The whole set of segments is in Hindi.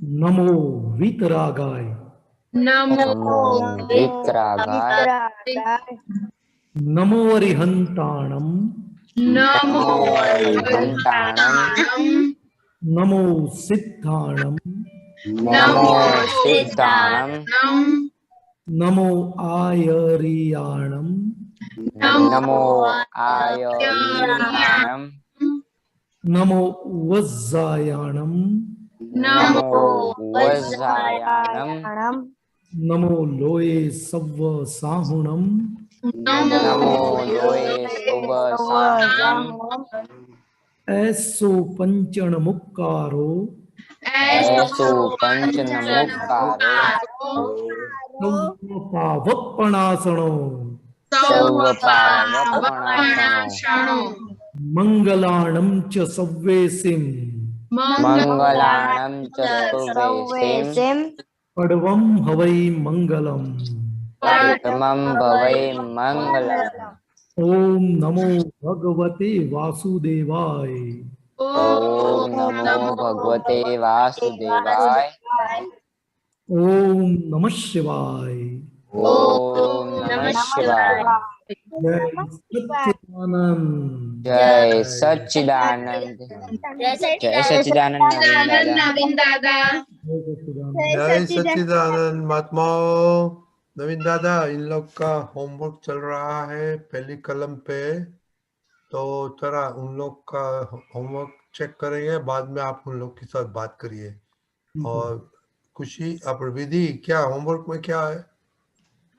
नमो वीतरागाय। नमो नमो वितरागाय। नमो अरिहंताणम। नमो नमो अरिहंताणम। नमो सिद्धाणम। नमो नमो सिद्धाणम। नमो आयरियाणम। नमो आयर्याणम। नमो वज्जायाणम। नमो वज्रायाणम। नमो लोये सव्व साहुणम। नमो लोये सुव साहुणम। ऐसो पंचण मुक्कारो। ऐसो पंच नमुक्कारो। पावप्पणासनो। सर्व पावपणासनो। मंगलाणं च सव्वेसिं। मंगलाणं च सुवेसिं। पडवं हवै मंगलम्। परमं भवै मंगलम्। ओम नमो भगवते वासुदेवाय। ओम नमो भगवते वासुदेवाय। ओम नमः शिवाय। ओम नमः शिवाय। जय सच्चिदानंद। जय सच्चिदानंद। जय सच्चिदानंद नवीन दादा। नवीन दादा। जय सच्चिदानंद। जय सच्चिदानंद महात्माओं। नवीन दादा, इन लोग का होमवर्क चल रहा है पहली कलम पे, तो जरा उन लोग का होमवर्क चेक करेंगे, बाद में आप उन लोग के साथ बात करिए। और खुशी, आप विधि, क्या होमवर्क में क्या है?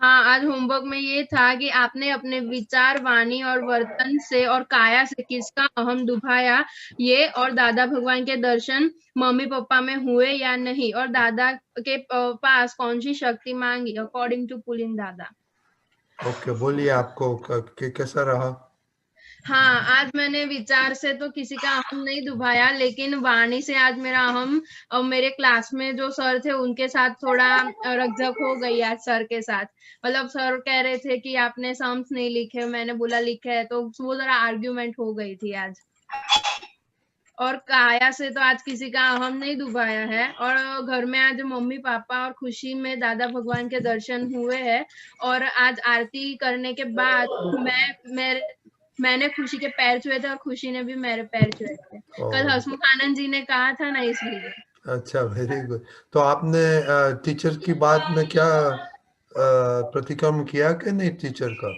हाँ, आज होमवर्क में ये था कि आपने अपने विचार, वाणी और वर्तन से और काया से किसका अहम दुभाया, ये, और दादा भगवान के दर्शन मम्मी पापा में हुए या नहीं, और दादा के पास कौन सी शक्ति मांगी अकॉर्डिंग टू पुलिन दादा। ओके, बोलिए आपको कैसा रहा? हाँ, आज मैंने विचार से तो किसी का अहम नहीं दुभाया, लेकिन वाणी से आज मेरा अहम, और मेरे क्लास में जो सर थे उनके साथ थोड़ा रकझक हो गई आज सर के साथ। मतलब सर कह रहे थे कि आपने सम्स नहीं लिखे, मैंने बोला लिखे है, तो वो जरा आर्ग्यूमेंट हो गई थी आज। और काया से तो आज किसी का अहम नहीं दुभाया है, और घर में आज मम्मी पापा और खुशी में दादा भगवान के दर्शन हुए हैं। और आज आरती करने के बाद मैंने खुशी के पैर छुए थे और खुशी ने भी मेरे पैर छुए थे। कल हसमुख आनंद जी ने कहा था ना, इसलिए। अच्छा, वेरी गुड। तो आपने टीचर की बात में क्या प्रतिक्रम किया कि नहीं टीचर का?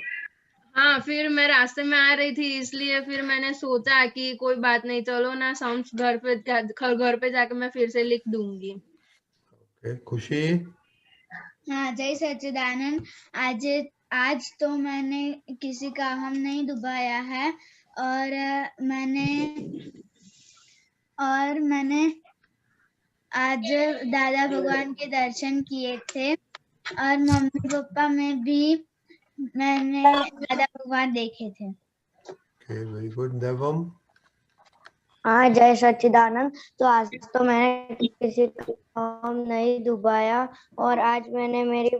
हाँ, फिर मैं रास्ते में आ रही थी, इसलिए फिर मैंने सोचा कि कोई बात नहीं, चलो ना सम्स घर पे जाके मैं फिर से लिख दूंगी। खुशी। हाँ, जय सच्चिदानंद। आज आज तो मैंने किसी का अहम नहीं दुभाया है, और मैंने आज दादा भगवान के दर्शन किए थे, और मम्मी पापा में भी मैंने दादा भगवान देखे थे। Very good. देवम। हाँ, जय सच्चिदानंद। तो आज तो मैंने किसी का अहम नहीं दुभाया, और आज मैंने मेरी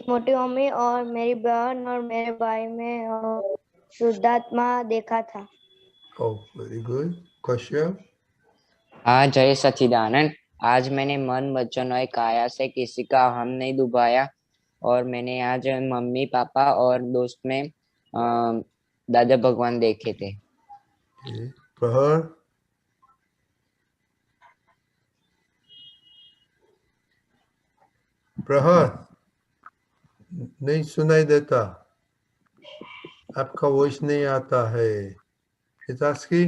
मोटी मम्मी और मेरी बहन और मेरे भाई में शुद्धात्मा देखा था। Very good. कश्यप। हाँ, जय सच्चिदानंद। आज मैंने मन वचन और काया से किसी का अहम नहीं दुभाया, और मैंने आज मम्मी पापा और दोस्त में दादा भगवान देखे थे। प्रहर। प्रहर, नहीं सुनाई देता, आपका वॉइस नहीं आता है। हितास्की।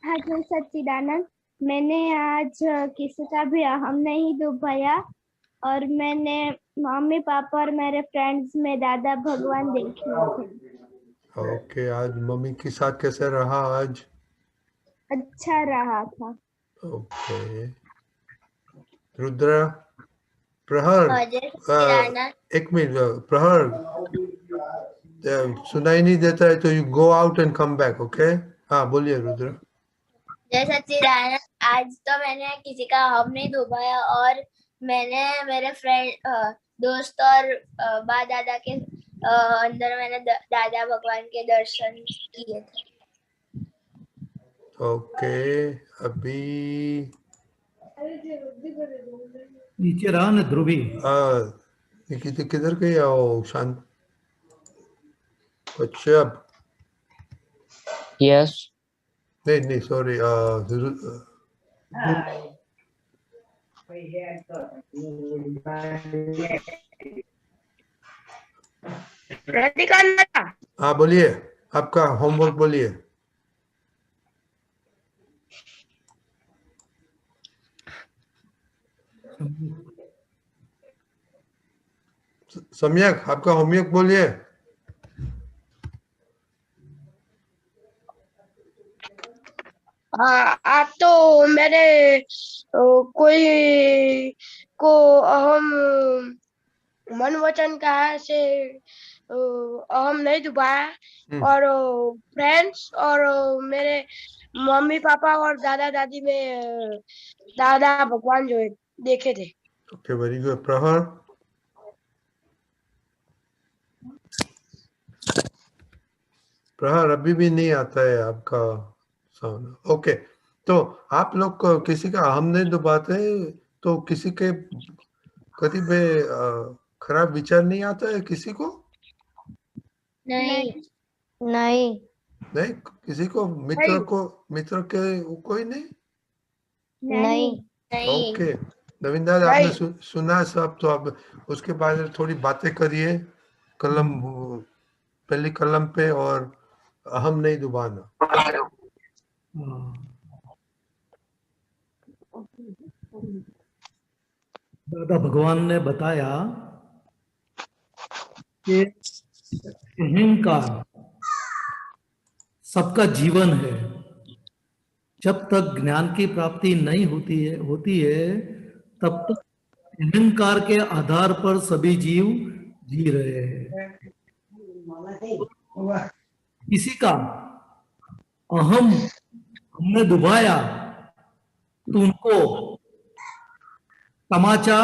हाँ, जय सच्चिदानंद। मैंने आज किसी का भी अहम नहीं दुभाया, और मैंने मम्मी पापा और मेरे फ्रेंड्स में दादा भगवान देखे थे। ओके, आज मम्मी के साथ कैसे रहा आज? अच्छा रहा था। ओके। रुद्र। प्रहर, एक मिनट। प्रहर, सुनाई नहीं देता है तो you go out and come back, okay? हाँ, बोलिए रुद्र। जय सच्चिदानंद। आज तो मैंने किसी का अहम नहीं दुभाया, और मैंने मेरे फ्रेंड दोस्त और बा दादा के अंदर मैंने दादा भगवान के दर्शन किए थे। ओके, अभी नीचे रहा ना ध्रुवी। निकिता किधर गई? आओ शांत। कश्यप, यस। नहीं सॉरी, हाँ बोलिए, आपका होमवर्क बोलिए। सम्यक, आपका होमवर्क बोलिए। आज तो मैंने कोई को अहम मन वचन कहा से अहम नहीं दुबाया, और फ्रेंड्स और मेरे मम्मी पापा और दादा दादी में दादा भगवान जो है देखे थे। Okay, very good. प्रहर, प्रहर अभी भी नहीं आता है आपका साउंड। ओके, तो आप लोग को किसी का हम नहीं दुबाते, तो किसी के कभी भी खराब विचार नहीं आता है किसी को? नहीं। नहीं। नहीं, किसी को मित्र के कोई नहीं? नहीं। नहीं। ओके, नवीन दादा आपने सुना सब, तो अब उसके बाद में थोड़ी बातें करिए कलम, पहली कलम पे, और अहम नहीं दुबाना। दादा भगवान ने बताया कि अहंकार सबका जीवन है। जब तक ज्ञान की प्राप्ति नहीं होती है तब तक अहंकार के आधार पर सभी जीव जी रहे हैं। किसी का अहम हमने दुभाया तो उनको तमाचा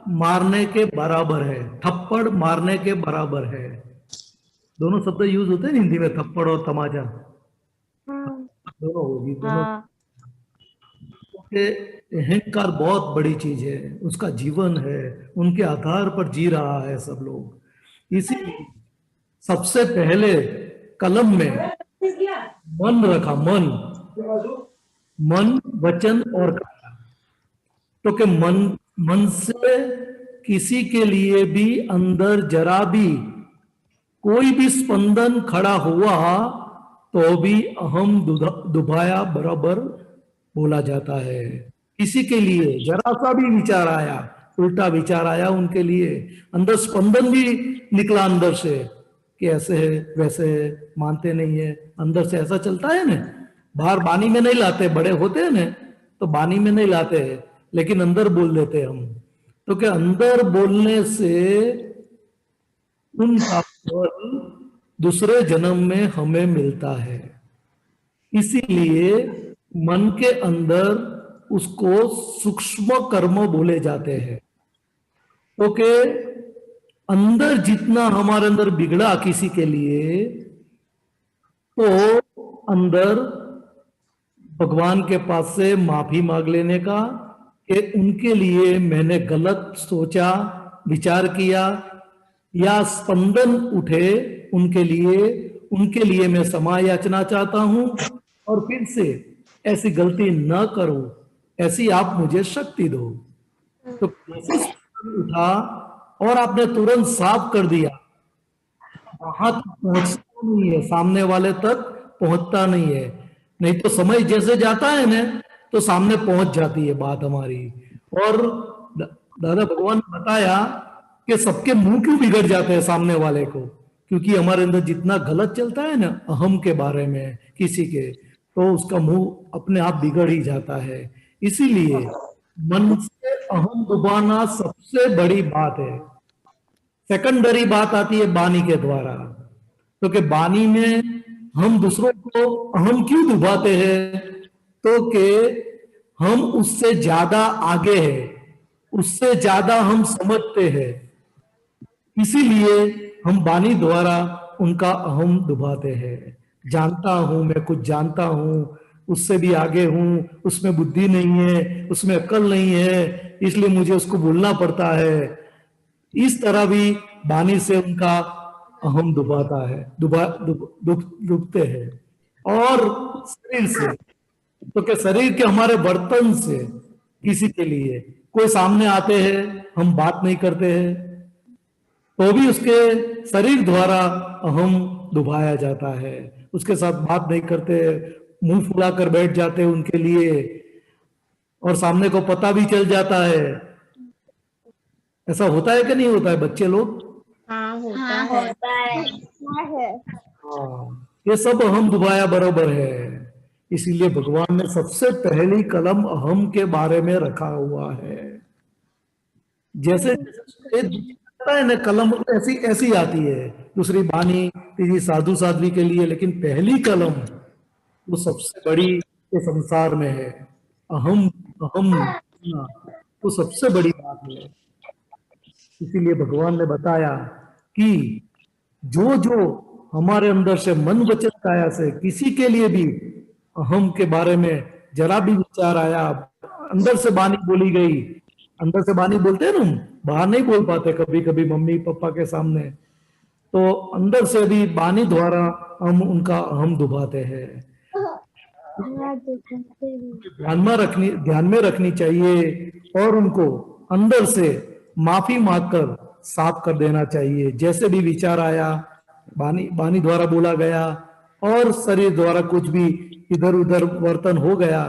मारने के बराबर है, थप्पड़ मारने के बराबर है। दोनों शब्द यूज होते हैं हिंदी में, थप्पड़ और तमाचा, दोनों होगी। दोनों के अहंकार बहुत बड़ी चीज है, उसका जीवन है, उनके आधार पर जी रहा है सब लोग। इसीलिए सबसे पहले कलम में मन रखा, मन वचन और काया। तो कि मन से किसी के लिए भी अंदर जरा भी कोई भी स्पंदन खड़ा हुआ तो भी अहम दुभाया बराबर बोला जाता है। किसी के लिए जरा सा भी विचार आया, उल्टा विचार आया, उनके लिए अंदर स्पंदन भी निकला अंदर से कि ऐसे है वैसे है, मानते नहीं है, अंदर से ऐसा चलता है ना। बाहर बानी में नहीं लाते, बड़े होते हैं ना तो बानी में नहीं लाते हैं, लेकिन अंदर बोल देते हम। तो क्या अंदर बोलने से उनका फल दूसरे जन्म में हमें मिलता है। इसीलिए मन के अंदर उसको सूक्ष्म कर्म बोले जाते हैं। तो के अंदर जितना हमारे अंदर बिगड़ा किसी के लिए, तो अंदर भगवान के पास से माफी मांग लेने का कि उनके लिए मैंने गलत सोचा, विचार किया, या स्पंदन उठे उनके लिए मैं क्षमा याचना चाहता हूं, और फिर से ऐसी गलती न करूं, ऐसी आप मुझे शक्ति दो। तो कैसे स्पंदन उठा और आपने तुरंत साफ कर दिया, वहां तक पहुंचता नहीं है, सामने वाले तक पहुंचता नहीं है। नहीं तो समय जैसे जाता है ना तो सामने पहुंच जाती है बात हमारी। और दादा भगवान ने बताया कि सबके मुंह क्यों बिगड़ जाते हैं सामने वाले को, क्योंकि हमारे अंदर जितना गलत चलता है ना अहम के बारे में किसी के, तो उसका मुंह अपने आप बिगड़ ही जाता है। इसीलिए मन से अहम डुबाना सबसे बड़ी बात है। सेकंडरी बात आती है बानी के द्वारा। तो कि बानी में हम दूसरों को अहम क्यों डुबाते हैं, तो कि हम उससे ज्यादा आगे हैं, उससे ज्यादा हम समझते हैं, इसीलिए हम बानी द्वारा उनका अहम डुबाते हैं। जानता हूं, मैं कुछ जानता हूं, उससे भी आगे हूं, उसमें बुद्धि नहीं है, उसमें अक्ल नहीं है, इसलिए मुझे उसको भूलना पड़ता है। इस तरह भी वाणी से उनका अहम डुबाता है, डूबते हैं। और शरीर से, तो क्या शरीर के हमारे बर्तन से किसी के लिए कोई सामने आते हैं, हम बात नहीं करते हैं, तो भी उसके शरीर द्वारा अहम डुबाया जाता है। उसके साथ बात नहीं करते, मुंह फुलाकर बैठ जाते हैं उनके लिए, और सामने को पता भी चल जाता है। ऐसा होता है कि नहीं होता है बच्चे लोग? हाँ होता हाँ है। होता है। हाँ, ये सब अहम डुबाया बराबर है। इसीलिए भगवान ने सबसे पहली कलम अहम के बारे में रखा हुआ है। जैसे है ना, कलम ऐसी ऐसी आती है, दूसरी वाणी, तीसरी साधु साध्वी के लिए, लेकिन पहली कलम वो सबसे बड़ी ये संसार में है। अहम अहम वो सबसे बड़ी बात है। इसीलिए भगवान ने बताया कि जो जो हमारे अंदर से मन वचन काया से किसी के लिए भी अहम के बारे में जरा भी विचार आया, अंदर से वाणी बोली गई, अंदर से वाणी बोलते हैं ना, बाहर नहीं बोल पाते कभी कभी मम्मी पापा के सामने, तो अंदर से भी वाणी द्वारा हम उनका अहम डुबाते हैं। ध्यान में रखनी चाहिए और उनको अंदर से माफी मांगकर साफ कर देना चाहिए। जैसे भी विचार आया, वाणी द्वारा बोला गया और शरीर द्वारा कुछ भी इधर उधर वर्तन हो गया,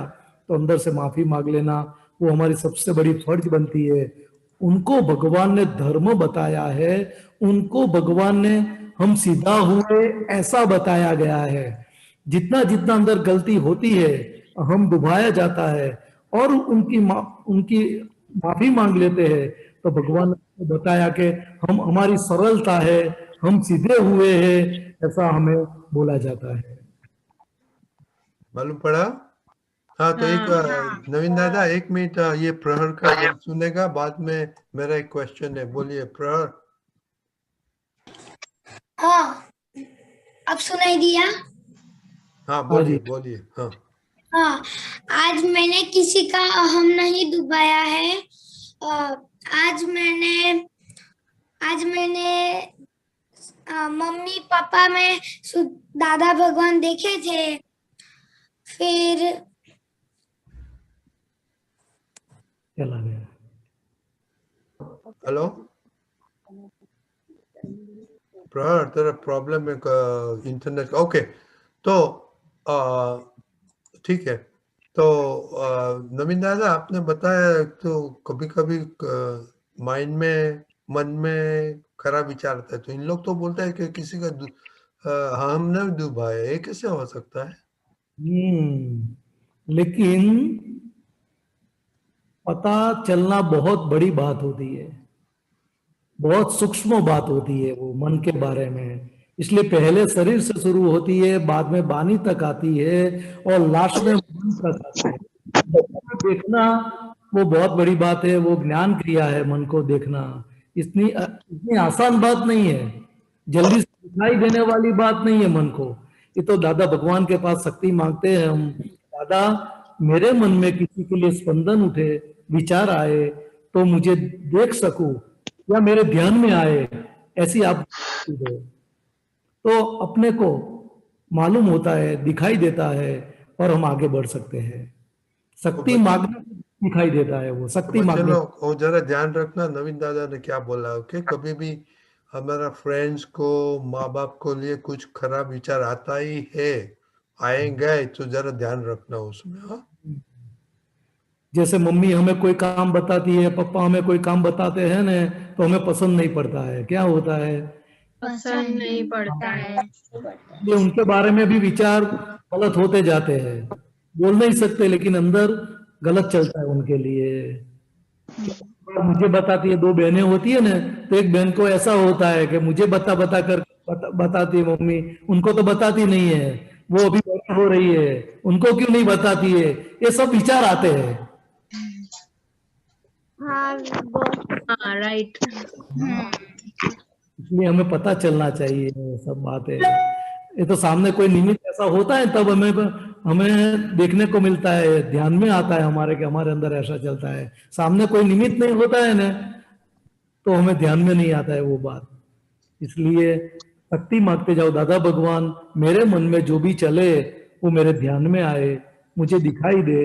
तो अंदर से माफी मांग लेना, वो हमारी सबसे बड़ी फर्ज बनती है। उनको भगवान ने धर्म बताया है, उनको भगवान ने हम सीधा हुए ऐसा बताया गया है। जितना जितना अंदर गलती होती है, हम डुबाया जाता है और उनकी माफी मांग लेते हैं, तो भगवान ने बताया कि हम, हमारी सरलता है, हम सीधे हुए हैं, ऐसा हमें बोला जाता है। मालूम पड़ा? हाँ, तो एक नवीन दादा 1 मिनट ये प्रहर का सुनेगा, बाद में मेरा एक क्वेश्चन है। बोलिए प्रहर। हाँ, अब सुनाई दिया? हाँ बोलिए बोलिए। हाँ हाँ, आज मैंने किसी का अहम नहीं डुबाया है। आज मैंने मम्मी पापा में दादा भगवान देखे थे, फिर चला गया। हेलो प्रहर, तेरा प्रॉब्लम है इंटरनेट। ओके, तो ठीक है। तो नवीन दादा आपने बताया, तो कभी कभी माइंड में, मन में खराब विचार आता है, तो इन लोग तो बोलते हैं कि किसी का हम नहीं डूबाया, ये कैसे हो सकता है? लेकिन पता चलना बहुत बड़ी बात होती है, बहुत सूक्ष्म बात होती है वो मन के बारे में। इसलिए पहले शरीर से शुरू होती है, बाद में वाणी तक आती है और लास्ट में मन तक आती है। देखना वो बहुत बड़ी बात है, वो ज्ञान क्रिया है। मन को देखना इतनी आसान बात नहीं है, जल्दी से दिखाई देने वाली बात नहीं है मन को। ये तो दादा भगवान के पास शक्ति मांगते हैं हम, दादा मेरे मन में किसी के लिए स्पंदन उठे, विचार आए, तो मुझे देख सकूं या मेरे ध्यान में आए, ऐसी आप दो। तो अपने को मालूम होता है, दिखाई देता है और हम आगे बढ़ सकते हैं। शक्ति मांगना दिखाई देता है, वो शक्ति मांगना। वो जरा ध्यान रखना, नवीन दादा ने क्या बोला। ओके, कभी भी हमारा फ्रेंड्स को, माँ बाप को लिए कुछ खराब विचार आता ही है, आएंगे, तो जरा ध्यान रखना उसमें। हाँ, जैसे मम्मी हमें कोई काम बताती है, पापा हमें कोई काम बताते हैं ना, तो हमें पसंद नहीं पड़ता है। क्या होता है? पसंद नहीं पड़ता है। ये उनके बारे में भी विचार गलत होते जाते हैं, बोल नहीं सकते, लेकिन अंदर गलत चलता है उनके लिए। मुझे बताती है, 2 बहनें होती है ना, तो एक बहन को ऐसा होता है कि मुझे बताती है मम्मी, उनको तो बताती नहीं है, वो अभी बड़ी हो रही है, उनको क्यों नहीं बताती है। ये सब विचार आते हैं। हाँ राइट। इसलिए हमें पता चलना चाहिए सब बातें। ये तो सामने कोई निमित्त ऐसा होता है, तब हमें हमें देखने को मिलता है, ध्यान में आता है हमारे कि हमारे अंदर ऐसा चलता है। सामने कोई निमित्त नहीं होता है ना, तो हमें ध्यान में नहीं आता है वो बात। इसलिए शक्ति मांगते जाओ, दादा भगवान मेरे मन में जो भी चले वो मेरे ध्यान में आए, मुझे दिखाई दे,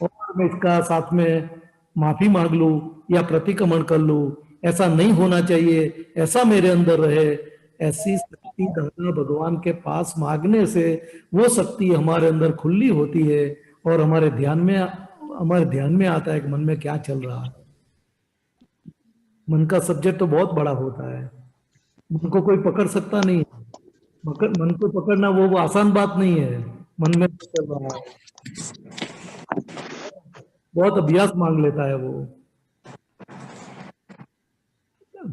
और मैं इसका साथ में माफी मांग लूं या प्रतिक्रमण कर लूं। ऐसा नहीं होना चाहिए, ऐसा मेरे अंदर रहे। ऐसी शक्ति दादा भगवान के पास मांगने से वो शक्ति हमारे अंदर खुली होती है और हमारे ध्यान में आता है कि मन में क्या चल रहा है। मन का सब्जेक्ट तो बहुत बड़ा होता है, मन को कोई पकड़ सकता नहीं है। मन को पकड़ना वो आसान बात नहीं है। मन में चल रहा है, बहुत अभ्यास मांग लेता है वो।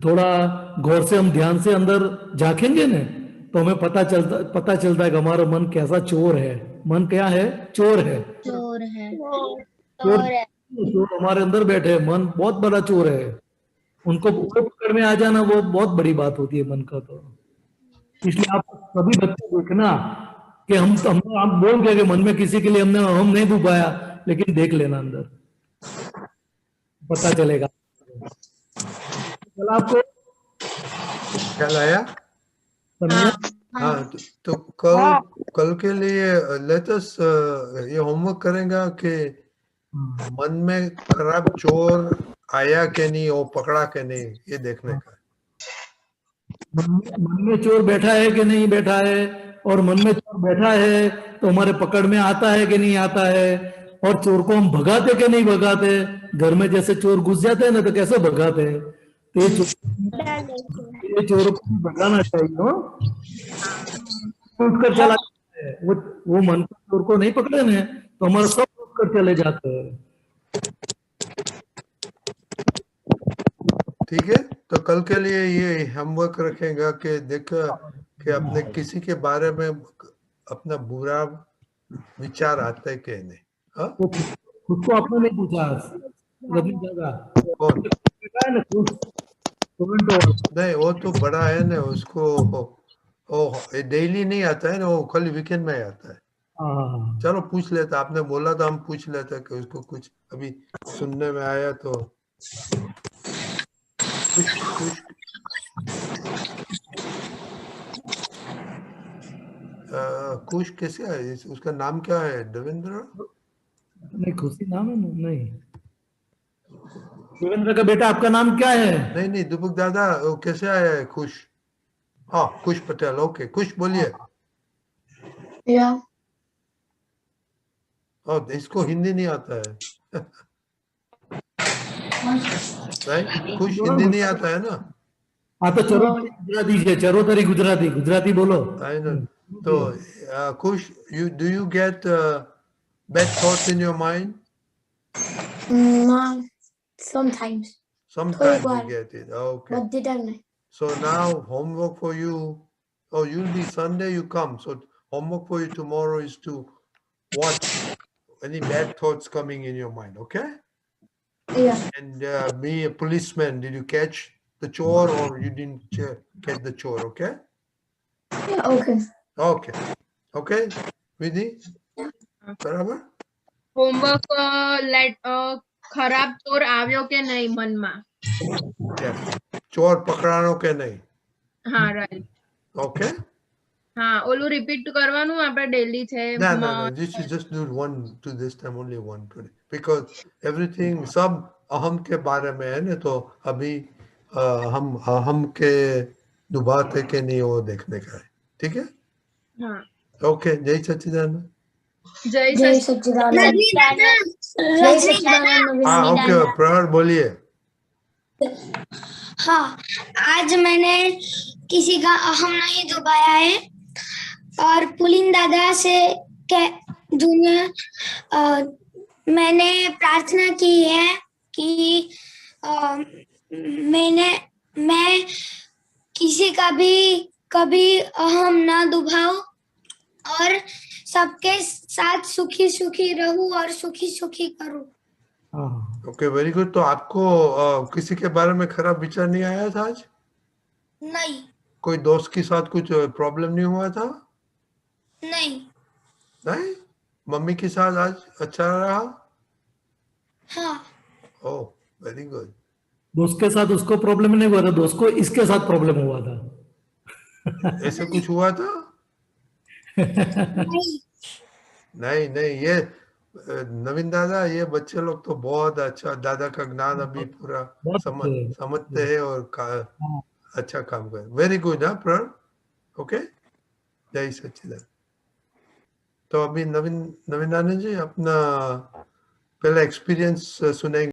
थोड़ा गौर से हम ध्यान से अंदर झांकेंगे ना, तो हमें पता चलता है कि हमारा मन कैसा चोर है। मन क्या है? चोर है। चोर है। चोर हमारे अंदर बैठे हैं, मन बहुत बड़ा चोर है। उनको पकड़ में आ जाना वो बहुत बड़ी बात होती है मन का। तो इसलिए आप सभी बच्चे देखना कि आप बोल गए कि मन में किसी के लिए हम नहीं डुबाया, लेकिन देख लेना अंदर, पता चलेगा। कल आपको क्या लाया? हाँ, तो कल के लिए लेटस ये होमवर्क करेगा कि मन में खराब चोर आया कि नहीं, वो पकड़ा कि नहीं, ये देखने का। मन में चोर बैठा है कि नहीं बैठा है, और मन में चोर बैठा है तो हमारे पकड़ में आता है कि नहीं आता है, और चोर को हम भगाते कि नहीं भगाते। घर में जैसे चोर घुस जाते हैं ना, तो कैसे भगाते हैं, तो ये चोरों को भगाना चाहिए। उठ कर चला जाता है वो मन के चोर को नहीं पकड़े ना, तो हमारा सब उठ कर चले जाते हैं। ठीक है, तो कल के लिए ये होमवर्क रखेगा कि देखा कि अपने किसी के बारे में अपना बुरा विचार आता है कि नहीं। हाँ, खुद को आपने नहीं पूछा कौन? नहीं, वो तो बड़ा है ना, उसको डेली नहीं आता है ना, वो खाली वीकेंड में आता है। चलो पूछ लेता, आपने बोला था हम पूछ लेते कि उसको कुछ अभी सुनने में आया तो कुछ कैसे है, उसका नाम क्या है? देवेंद्र? नहीं, खुशी नाम है। नहीं, देवेंद्र का बेटा आपका नाम क्या है? नहीं, दीपक दादा, वो कैसे आया है? खुश? हाँ, खुश पटेल। ओके, खुश बोलिए। इसको हिंदी नहीं आता है। नहीं, खुश हिंदी नहीं आता है ना। हाँ, तो गुजराती है, चरोतरी गुजराती बोलो। तो खुश, do you get bad thoughts in your mind? Sometimes you get it. Okay. but didn't. So now homework for you. Oh, you'll be Sunday, you come. So homework for you tomorrow is to watch any bad thoughts coming in your mind. Okay? Yeah. And be a policeman. Did you catch the chore or you didn't catch the chore? Okay? Yeah, okay. Okay, विधि बराबर। होमवर्क खराब चोर આવ્યો કે નહીં મનમાં? ચોર પકડાણો કે નહીં? હા, રાઈટ। ઓકે, હા, ઓલું રિપીટ કરવાનું આપણે ડેલી છે? No, this is just do one to this time, only one today, because everything सब अहम के बारे में है ना, तो अभी हम अहम के डुबाते के नहीं वो देखने का है। ठीक है? हाँ, ओके, जय सच्चिदानंद। जय सच्चिदानंद। हाँ, ओके, प्रहर बोलिए। हाँ, आज मैंने किसी का अहम नहीं डुबाया है, और पुलिन दादा से मैंने प्रार्थना की है कि मैं किसी का भी कभी अहम ना डुबाऊं और सबके साथ सुखी सुखी रहूं और सुखी सुखी करूं। Okay, very good. तो आपको किसी के बारे में खराब विचार नहीं आया था आज? नहीं। कोई दोस्त के साथ कुछ प्रॉब्लम नहीं हुआ था? नहीं। नहीं? मम्मी के साथ आज अच्छा रहा? हाँ ओह, वेरी गुड। दोस्त के साथ उसको प्रॉब्लम नहीं हुआ था, दोस्त को इसके साथ प्रॉब्लम हुआ था। ऐसा कुछ हुआ था? नहीं नहीं नहीं, ये नवीन दादा, ये बच्चे लोग तो बहुत अच्छा, दादा का ज्ञान अभी पूरा बहुत अच्छे। समझते हैं और हाँ। अच्छा काम कर। Very good. हाँ प्रण, ओके, जय सच्चिदानंद। तो अभी नवीन आनंद जी अपना पहला एक्सपीरियंस सुनाएंगे।